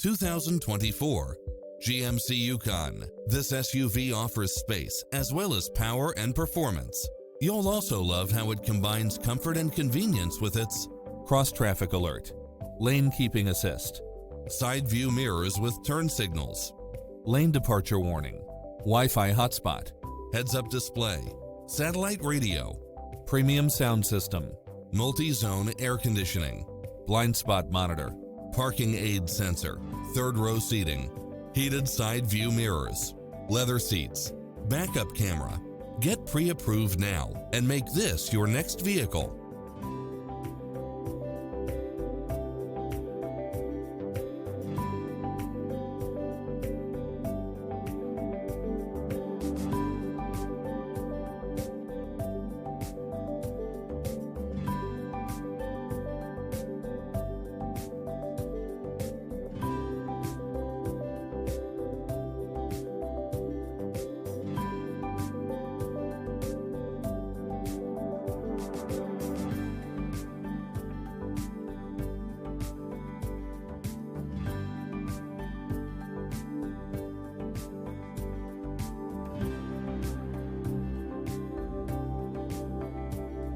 2024 GMC Yukon. This SUV offers space as well as power and performance. You'll also love how it combines comfort and convenience with its cross-traffic alert, lane keeping assist, side view mirrors with turn signals, lane departure warning, Wi-Fi hotspot, heads-up display, satellite radio, premium sound system, multi-zone air conditioning, blind spot monitor, parking aid sensor, third row seating, heated side view mirrors, leather seats, backup camera. Get pre-approved now and make this your next vehicle.